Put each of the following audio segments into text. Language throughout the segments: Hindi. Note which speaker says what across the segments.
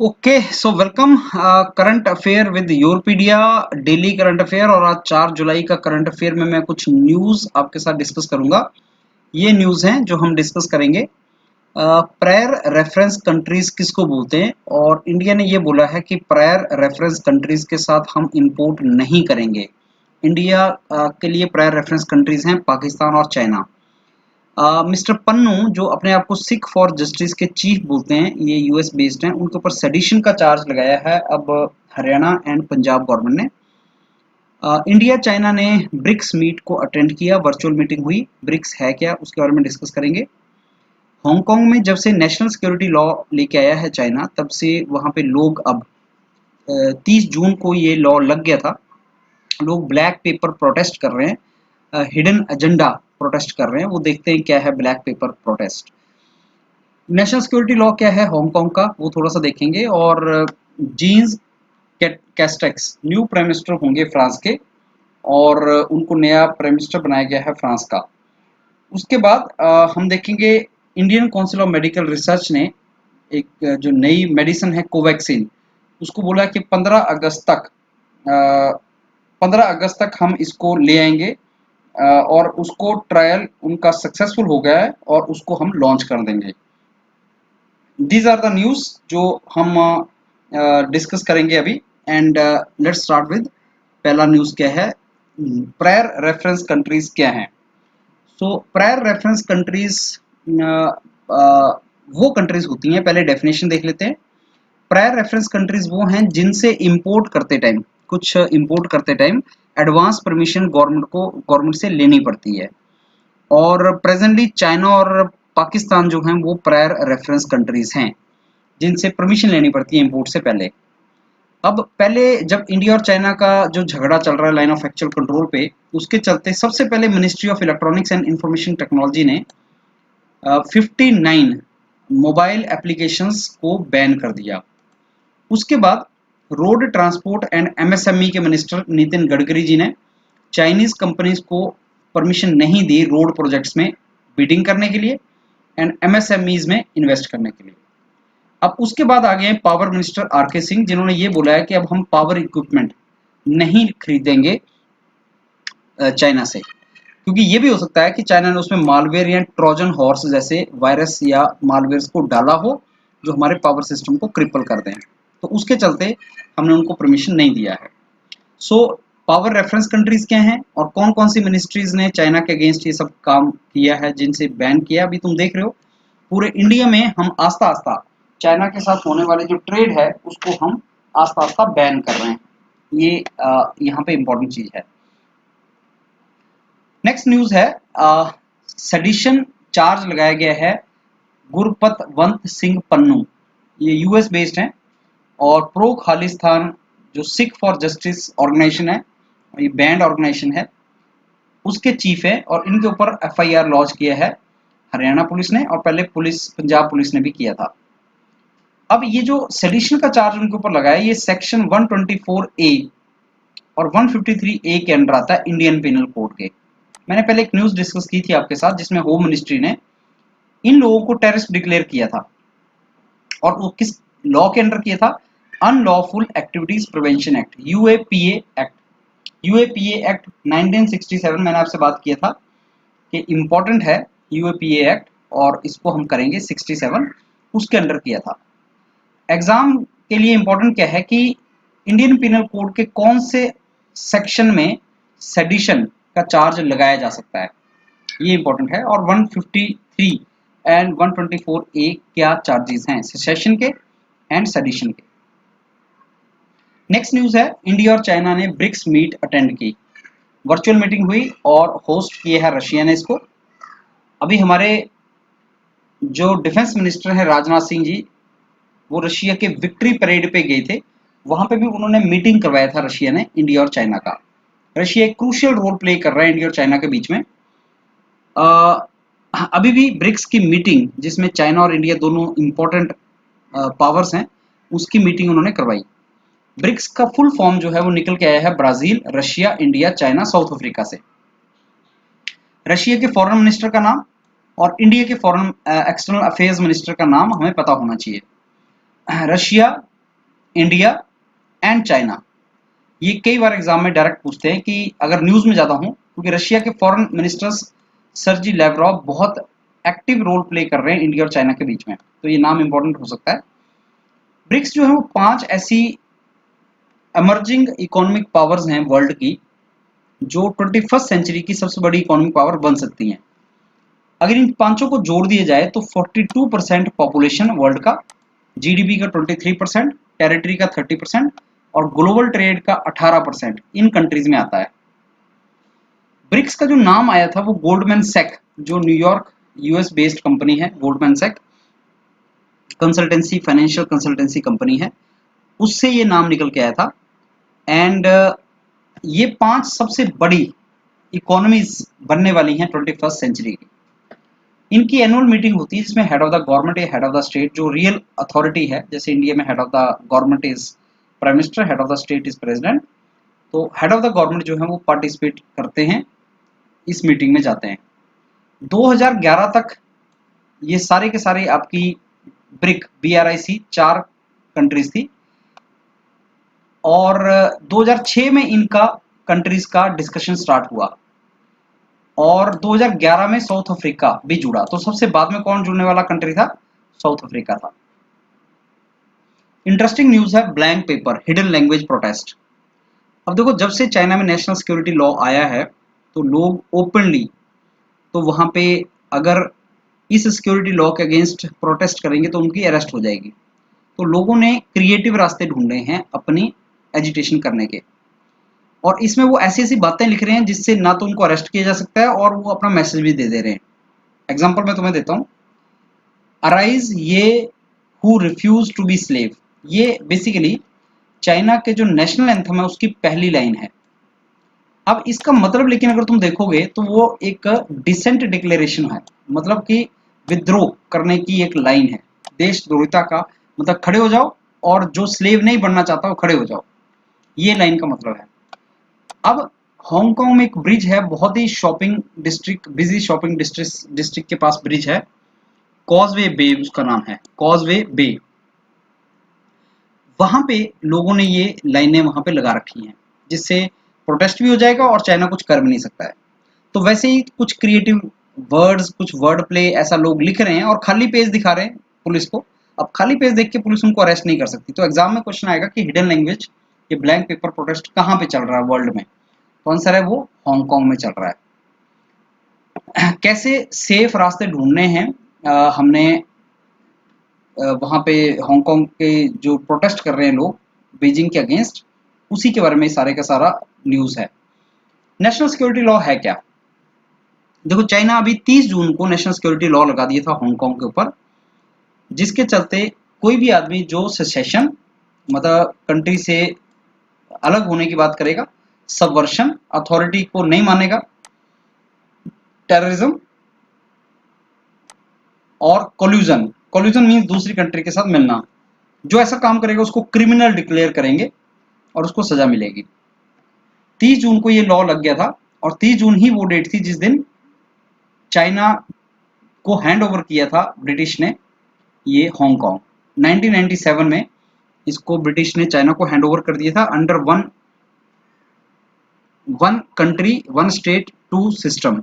Speaker 1: Okay so welcome current affair with Yourpedia daily current affair. और आज 4 जुलाई का करंट अफेयर में मैं कुछ न्यूज़ आपके साथ डिस्कस करूंगा। ये न्यूज़ हैं जो हम डिस्कस करेंगे। प्रायर रेफरेंस कंट्रीज किसको बोलते हैं, और इंडिया ने ये बोला है कि प्रायर रेफरेंस कंट्रीज के साथ हम इंपोर्ट नहीं करेंगे। इंडिया के लिए प्रायर रेफरेंस कंट्रीज हैं पाकिस्तान और चाइना। मिस्टर पन्नू जो अपने आप को सिख फॉर जस्टिस के चीफ बोलते हैं, ये यूएस बेस्ड हैं, उनके ऊपर सेडिशन का चार्ज लगाया है अब हरियाणा एंड पंजाब गवर्नमेंट ने। इंडिया चाइना ने ब्रिक्स मीट को अटेंड किया, वर्चुअल मीटिंग हुई। ब्रिक्स है क्या, उसके बारे में डिस्कस करेंगे। हांगकांग में जब से नेशनल सिक्योरिटी लॉ लेके आया है चाइना, तब से वहां पे लोग अब 30 जून को ये लॉ लग गया था। लोग ब्लैक पेपर प्रोटेस्ट कर रहे हैं, हिडन एजेंडा प्रोटेस्ट कर रहे हैं। वो देखते हैं क्या है black paper protest. National security law क्या है हांगकांग का, वो थोड़ा सा देखेंगे। और Jean Castex new prime minister होंगे फ्रांस के, और उनको नया प्राइम मिनिस्टर बनाया गया है फ्रांस का। उसके बाद हम देखेंगे Indian council of medical research ने एक जो नई मेडिसिन है कोवैक्सीन, उसको बोला कि 15 अगस्त तक हम इसको ले आएंगे। और उसको ट्रायल उनका सक्सेसफुल हो गया है और उसको हम लॉन्च कर देंगे। दीज आर द न्यूज जो हम डिस्कस करेंगे अभी। एंड लेट्स स्टार्ट विद पहला न्यूज क्या है। प्रायर रेफरेंस कंट्रीज क्या हैं। सो प्रायर रेफरेंस कंट्रीज वो कंट्रीज होती हैं, पहले डेफिनेशन देख लेते हैं। प्रायर रेफरेंस कंट्रीज वो हैं जिनसे इंपोर्ट करते टाइम, कुछ इंपोर्ट करते टाइम एडवांस परमिशन गवर्नमेंट से लेनी पड़ती है। और प्रेजेंटली चाइना और पाकिस्तान जो हैं वो प्रायर रेफरेंस कंट्रीज हैं जिनसे परमिशन लेनी पड़ती है इंपोर्ट से पहले। अब पहले जब इंडिया और चाइना का जो झगड़ा चल रहा है लाइन ऑफ एक्चुअल कंट्रोल पे, उसके चलते सबसे पहले ministry of electronics and information technology ने 59 मोबाइल एप्लीकेशंस को बैन कर दिया। उसके बाद रोड ट्रांसपोर्ट एंड एमएसएमई के मिनिस्टर नितिन गडकरी जी ने चाइनीज कंपनीज को परमिशन नहीं दी रोड प्रोजेक्ट्स में बिडिंग करने के लिए एंड एमएसएमईज में इन्वेस्ट करने के लिए। अब उसके बाद आ गए पावर मिनिस्टर आरके सिंह, जिन्होंने ये बोला है कि अब हम पावर इक्विपमेंट नहीं खरीदेंगे चाइना से, क्योंकि ये भी हो सकता है कि चाइना ने उसमें मालवेयर या ट्रोजन हॉर्स जैसे वायरस या मालवेयर को डाला हो जो हमारे पावर सिस्टम को क्रिपल कर दें। तो उसके चलते हमने उनको परमिशन नहीं दिया है। सो पावर रेफरेंस कंट्रीज क्या हैं और कौन कौन सी मिनिस्ट्रीज ने चाइना के अगेंस्ट ये सब काम किया है जिनसे बैन किया। अभी तुम देख रहे हो पूरे इंडिया में हम आस्ता आस्ता चाइना के साथ होने वाले जो ट्रेड है उसको हम आस्ता आस्ता बैन कर रहे हैं। ये यहाँ पे इंपॉर्टेंट चीज है। नेक्स्ट न्यूज है, सेडिशन चार्ज लगाया गया है गुरपतवंत सिंह पन्नू। ये यूएस बेस्ड हैं और प्रो खालिस्तान जो सिख फॉर जस्टिस ऑर्गेनाइजेशन है, ये बैंड ऑर्गेनाइजेशन है, उसके चीफ है। और इनके ऊपर एफआईआर लॉन्च किया है हरियाणा पुलिस ने, और पहले पंजाब पुलिस ने भी किया था। अब ये जो सेडिशन का चार्ज उनके ऊपर लगाया, ये सेक्शन 124 ए और 153 ए के अंडर आता है इंडियन पेनल कोड के। मैंने पहले एक न्यूज डिस्कस की थी आपके साथ जिसमें होम मिनिस्ट्री ने इन लोगों को टेररिस्ट डिक्लेयर किया था। और वो किस लॉ के अंडर किया था, unlawful activities prevention act, UAPA act. UAPA act 1967 मैंने आपसे बात किया था कि इंपॉर्टेंट है यूएपीए एक्ट, और इसको हम करेंगे 67, उसके अंडर किया था। एग्जाम के लिए इंपॉर्टेंट क्या है कि इंडियन पिनल कोड के कौन से सेक्शन में सेडिशन का चार्ज लगाया जा सकता है, ये इंपॉर्टेंट है। और 153 एंड 124 ए क्या चार्जेस हैं सेशन के एंड सेडिशन के। नेक्स्ट न्यूज है, इंडिया और चाइना ने ब्रिक्स मीट अटेंड की, वर्चुअल मीटिंग हुई और होस्ट किया है रशिया ने इसको। अभी हमारे जो डिफेंस मिनिस्टर है राजनाथ सिंह जी, वो रशिया के विक्ट्री परेड पे गए थे। वहां पे भी उन्होंने मीटिंग करवाया था रशिया ने इंडिया और चाइना का। रशिया एक क्रूशियल रोल प्ले कर रहा है इंडिया और चाइना के बीच में। अभी भी ब्रिक्स की मीटिंग जिसमें चाइना और इंडिया दोनों इंपॉर्टेंट पावर्स हैं, उसकी मीटिंग उन्होंने करवाई। ब्रिक्स का फुल फॉर्म जो है वो निकल के आया है Brazil, Russia, India, China, south Africa से। रशिया के फॉरेन मिनिस्टर का नाम और इंडिया के फॉरेन एक्सटर्नल अफेयर्स मिनिस्टर का नाम हमें पता होना चाहिए। Russia, India and China. ये कई बार एग्जाम में डायरेक्ट पूछते हैं कि अगर न्यूज में ज्यादा हो, क्योंकि रशिया के फॉरेन मिनिस्टर्स सर्जी लेवरॉव बहुत एक्टिव रोल प्ले कर रहे हैं इंडिया और चाइना के बीच में, तो ये नाम इंपॉर्टेंट हो सकता है। ब्रिक्स जो है वो 5 ऐसी एमर्जिंग इकोनॉमिक पावर्स हैं वर्ल्ड की, जो 21st सेंचुरी की सबसे बड़ी इकोनॉमिक पावर बन सकती हैं। अगर इन पांचों को जोड़ दिया जाए तो 42% पॉपुलेशन वर्ल्ड का, जीडीपी का 23%, टेरिटरी का 30% और ग्लोबल ट्रेड का 18% इन कंट्रीज में आता है। ब्रिक्स का जो नाम आया था वो गोल्डमैन सैक, जो न्यूयॉर्क यूएस बेस्ड कंपनी है, Goldman Sachs consultancy, financial consultancy company है, उससे ये नाम निकल के आया था। एंड ये 5 सबसे बड़ी इकोनॉमीज बनने वाली हैं 21st सेंचुरी की। इनकी एनुअल मीटिंग होती है जिसमें हेड ऑफ द गवर्नमेंट या हेड ऑफ द स्टेट, जो रियल अथॉरिटी है, जैसे इंडिया में head of the government is prime minister, head of the state is president, तो हेड ऑफ द गवर्नमेंट जो है वो पार्टिसिपेट करते हैं, इस मीटिंग में जाते हैं। 2011 तक ये सारे के सारे आपकी BRIC 4 कंट्रीज थी, और 2006 में इनका कंट्रीज का डिस्कशन स्टार्ट हुआ, और 2011 में साउथ अफ्रीका भी जुड़ा। तो सबसे बाद में कौन जुड़ने वाला कंट्री था? साउथ अफ्रीका था। इंटरेस्टिंग न्यूज है blank paper hidden language protest. अब देखो, जब से चाइना में नेशनल सिक्योरिटी लॉ आया है तो लोग ओपनली, तो वहां पे अगर इस सिक्योरिटी लॉ के अगेंस्ट प्रोटेस्ट करेंगे तो उनकी अरेस्ट हो जाएगी। तो लोगों ने क्रिएटिव रास्ते ढूंढे हैं अपनी एजिटेशन करने के, और इसमें वो ऐसी ऐसी बातें लिख रहे हैं जिससे ना तो उनको अरेस्ट किया जा सकता है और वो अपना मैसेज भी दे रहे हैं। एग्जाम्पल मैं तुम्हें देता हूँ। Arise ye who refuse to be slave, ये बेसिकली चाइना के जो नेशनल एंथम है उसकी पहली लाइन है। अब इसका मतलब, लेकिन अगर तुम देखोगे तो वो एक डिसेंट डिक्लेरेशन है, मतलब कि विद्रोह करने की एक लाइन है, देशद्रोहिता का, मतलब खड़े हो जाओ और जो स्लेव नहीं बनना चाहता वो खड़े हो जाओ, ये लाइन का मतलब है। अब हांगकांग में एक ब्रिज है, बहुत ही shopping district, busy shopping district के पास ब्रिज है, कॉजवे बे उसका नाम है, कॉजवे बे। वहां पे लोगों ने ये लाइनें वहां पे लगा रखी हैं, जिससे प्रोटेस्ट भी हो जाएगा और चाइना कुछ कर भी नहीं सकता है। तो वैसे ही कुछ क्रिएटिव वर्ड्स, कुछ वर्ड प्ले ऐसा लोग लिख रहे हैं और खाली पेज दिखा रहे हैं पुलिस को। अब खाली पेज देख के पुलिस उनको अरेस्ट नहीं कर सकती, तो एग्जाम में क्वेश्चन आएगा कि हिडन लैंग्वेज, ये ब्लैंक पेपर प्रोटेस्ट कहाँ पे चल रहा है वर्ल्ड में? तो आंसर है वो हांगकांग में चल रहा है। कैसे सेफ रास्ते ढूंढने हैं, हमने वहां पे हांगकांग के जो प्रोटेस्ट कर रहे हैं लोग बीजिंग के अगेंस्ट, उसी के बारे में सारे का सारा न्यूज है। नेशनल सिक्योरिटी लॉ है क्या? देखो, चाइना अभी 30 जून को नेशनल सिक्योरिटी लॉ लगा दिया था हांगकांग के ऊपर, जिसके चलते कोई भी आदमी जो सेसेशन, मतलब कंट्री से अलग होने की बात करेगा, सबवर्शन, अथॉरिटी को नहीं मानेगा, टेररिज्म और कोल्यूजन, कोल्यूजन मीन्स दूसरी कंट्री के साथ मिलना, जो ऐसा काम करेगा उसको क्रिमिनल डिक्लेयर करेंगे और उसको सजा मिलेगी। 30 जून को ये लॉ लग गया था, और 30 जून ही वो डेट थी जिस दिन चाइना को हैंड ओवर किया था ब्रिटिश ने ये हांगकांग। 1997 में इसको ब्रिटिश ने चाइना को हैंड ओवर कर दिया था, under one country one state two system,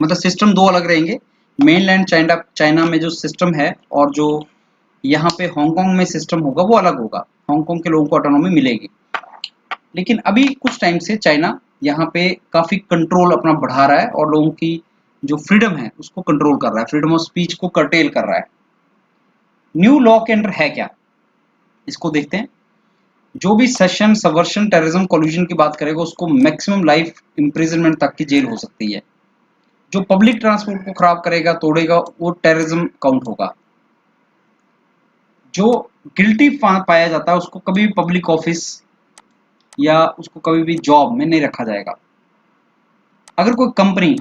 Speaker 1: मतलब सिस्टम दो अलग रहेंगे। मेनलैंड चाइना चाइना में जो सिस्टम है और जो यहाँ पे हांगकांग में सिस्टम होगा वो अलग होगा, हांगकांग के लोगों को ऑटोनॉमी मिलेगी। लेकिन अभी कुछ टाइम से चाइना यहाँ पे काफी कंट्रोल अपना बढ़ा रहा है और लोगों की जो फ्रीडम है उसको कंट्रोल कर रहा है, फ्रीडम ऑफ स्पीच को कर्टेल कर रहा है। न्यू लॉ के अंडर है क्या, इसको देखते हैं। जो भी सेशन, सबवर्शन, टेररिज्म, कोल्यूजन की बात करेगा उसको मैक्सिमम लाइफ इंप्रिजनमेंट तक की जेल हो सकती है। जो पब्लिक ट्रांसपोर्ट को खराब करेगा, तोड़ेगा, वो टेररिज्म काउंट होगा। जो गिल्टी पाया जाता है उसको कभी भी पब्लिक ऑफिस या उसको कभी भी जॉब में नहीं रखा जाएगा। अगर कोई कंपनी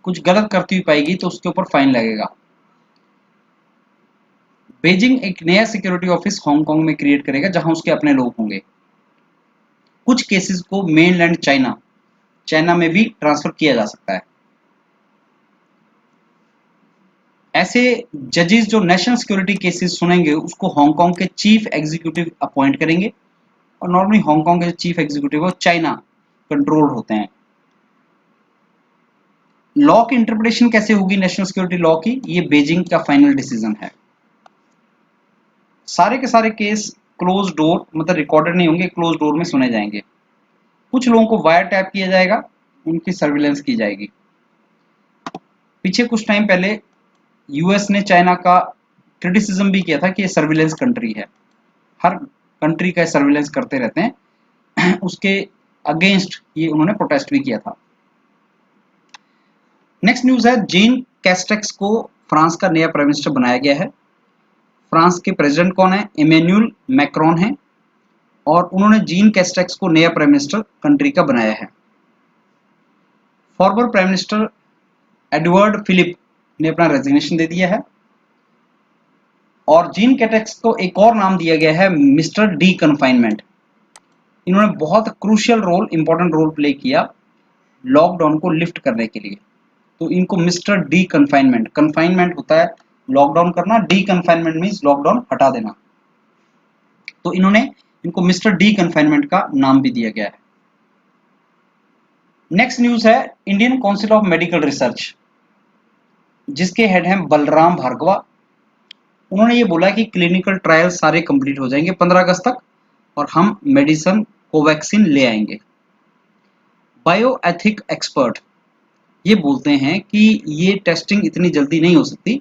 Speaker 1: कुछ गलत करती हुई पाएगी तो उसके ऊपर फाइन लगेगा। बीजिंग एक नया सिक्योरिटी ऑफिस हांगकांग में क्रिएट करेगा जहां उसके अपने लोग होंगे। कुछ केसेस को मेनलैंड चाइना में भी ट्रांसफर किया जा सकता है। ऐसे जजेस जो नेशनल सिक्योरिटी केसेस सुनेंगे उसको हांगकांग के चीफ एग्जीक्यूटिव अपॉइंट करेंगे, और नॉर्मली हांगकांग के चीफ एग्जीक्यूटिव वो चाइना कंट्रोल होते हैं। लॉ की इंटरप्रिटेशन कैसे होगी नेशनल सिक्योरिटी लॉ की, ये बीजिंग का फाइनल डिसीजन है। सारे के सारे केस क्लोज डोर मतलब रिकॉर्डेड नहीं होंगे, क्लोज डोर में सुने जाएंगे। कुछ लोगों को वायर टैप किया जाएगा, उनकी सर्विलेंस की जाएगी। पीछे कुछ टाइम पहले यूएस ने चाइना का क्रिटिसिज्म भी किया था कि ये सर्विलेंस कंट्री है, हर कंट्री का सर्विलेंस करते रहते हैं उसके अगेंस्ट ये उन्होंने प्रोटेस्ट भी किया था। नेक्स्ट न्यूज है, जीन कैस्टेक्स को फ्रांस का नया प्राइम मिनिस्टर बनाया गया है। फ्रांस के प्रेसिडेंट कौन है, इमैनुअल मैक्रोन है, और उन्होंने जीन कैस्टेक्स को नया प्राइम मिनिस्टर कंट्री का बनाया है। Former prime minister Edouard Philippe ने अपना रेजिग्नेशन दे दिया है, और जीन कैस्टेक्स को एक और नाम दिया गया है मिस्टर डी कन्फाइनमेंट। इन्होंने बहुत crucial role, important role play किया लॉकडाउन को लिफ्ट करने के लिए, तो इनको मिस्टर डी कन्फाइनमेंट, कन्फाइनमेंट होता है लॉकडाउन करना, डी कन्फाइनमेंट मीन्स लॉकडाउन हटा देना, तो इन्होंने इनको मिस्टर डी कन्फाइनमेंट का नाम भी दिया गया है। नेक्स्ट न्यूज है, Indian council of medical research जिसके हेड हैं बलराम भार्गवा, उन्होंने ये बोला कि क्लिनिकल ट्रायल सारे कंप्लीट हो जाएंगे 15 अगस्त तक, और हम मेडिसिन कोवैक्सीन ले आएंगे। बायो एथिक एक्सपर्ट ये बोलते हैं कि ये टेस्टिंग इतनी जल्दी नहीं हो सकती,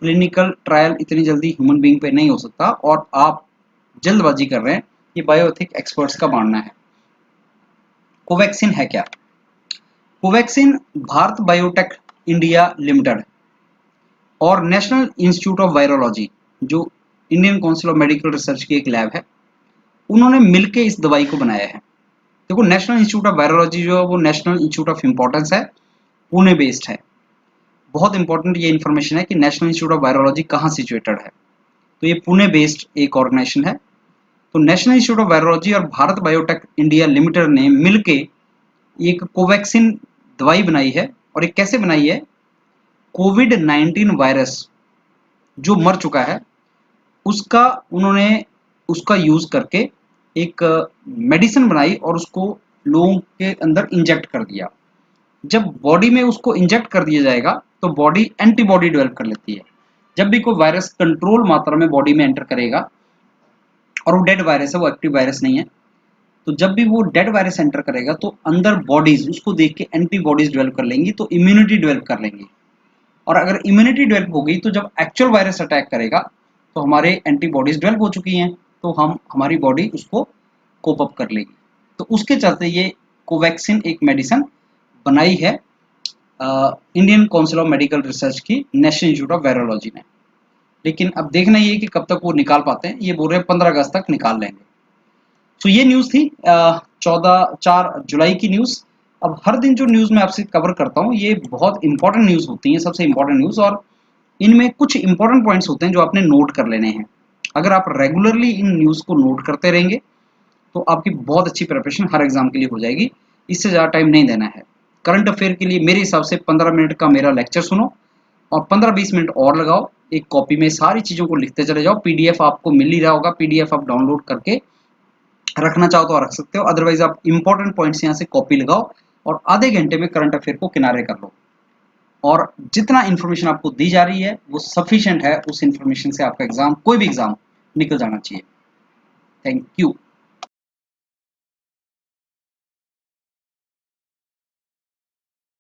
Speaker 1: क्लिनिकल ट्रायल इतनी जल्दी ह्यूमन बीइंग पे नहीं हो सकता, और आप जल्दबाजी कर रहे हैं, ये बायोएथिक एक्सपर्ट्स का मानना है। कोवैक्सीन है क्या? Covaxin Bharat biotech India limited और नेशनल इंस्टीट्यूट ऑफ वायरोलॉजी, जो Indian council of medical research की एक लैब है, उन्होंने मिलकर इस दवाई को बनाया है। देखो, नेशनल इंस्टीट्यूट ऑफ वायरोलॉजी जो है वो नेशनल इंस्टीट्यूट ऑफ इंपॉर्टेंस है, पुणे बेस्ड है। बहुत इंपॉर्टेंट ये इन्फॉर्मेशन है कि नेशनल इंस्टीट्यूट ऑफ वायरोलॉजी कहाँ सिचुएटेड है, तो ये पुणे बेस्ड एक ऑर्गेनाइजेशन है। तो नेशनल इंस्टीट्यूट ऑफ वायरोलॉजी और भारत बायोटेक इंडिया लिमिटेड ने मिलके एक कोवैक्सीन दवाई बनाई है, और एक कैसे बनाई है, कोविड-19 वायरस जो मर चुका है उसका उन्होंने उसका यूज करके एक मेडिसिन बनाई और उसको लोगों के अंदर इंजेक्ट कर दिया। जब बॉडी में उसको इंजेक्ट कर दिया जाएगा तो बॉडी एंटीबॉडी डेवलप कर लेती है। जब भी कोई वायरस कंट्रोल मात्रा में बॉडी में एंटर करेगा, और वो डेड वायरस है, वो एक्टिव वायरस नहीं है, तो जब भी वो डेड वायरस एंटर करेगा तो अंदर बॉडीज उसको देख के एंटीबॉडीज डेवलप कर लेंगी, तो इम्यूनिटी डेवलप कर लेंगी। और अगर इम्यूनिटी डेवलप हो गई तो जब एक्चुअल वायरस अटैक करेगा तो हमारे एंटीबॉडीज डेवलप हो चुकी हैं, तो हमारी बॉडी उसको कोप अप कर लेगी। तो उसके चलते ये कोवैक्सीन एक मेडिसिन बनाई है Indian council of medical research की नेशनल इंस्टीट्यूट ऑफ वायरोलॉजी ने। लेकिन अब देखना ये है कि कब तक वो निकाल पाते हैं, ये बोल रहे हैं 15 अगस्त तक निकाल लेंगे। तो ये न्यूज़ थी 4 जुलाई की न्यूज़। अब हर दिन जो न्यूज़ मैं आपसे कवर करता हूँ ये बहुत इंपॉर्टेंट न्यूज़ होती हैं, सबसे इंपॉर्टेंट न्यूज़, और इनमें कुछ इंपॉर्टेंट पॉइंट्स होते हैं जो आपने नोट कर लेने हैं। अगर आप रेगुलरली इन न्यूज़ को नोट करते रहेंगे तो आपकी बहुत अच्छी प्रिपरेशन हर एग्जाम के लिए हो जाएगी। इससे ज़्यादा टाइम नहीं देना है। करंट अफेयर के लिए मेरे हिसाब से 15 मिनट का मेरा लेक्चर सुनो और 15-20 मिनट और लगाओ, एक कॉपी में सारी चीज़ों को लिखते चले जाओ। पीडीएफ आपको मिल ही रहा होगा, पीडीएफ आप डाउनलोड करके रखना चाहो तो रख सकते हो, अदरवाइज आप इंपॉर्टेंट पॉइंट्स यहाँ से कॉपी लगाओ और आधे घंटे में करंट अफेयर को किनारे कर लो। और जितना इन्फॉर्मेशन आपको दी जा रही है वो सफिशिएंट है, उस इन्फॉर्मेशन से आपका एग्जाम, कोई भी एग्जाम निकल जाना चाहिए। Thank you.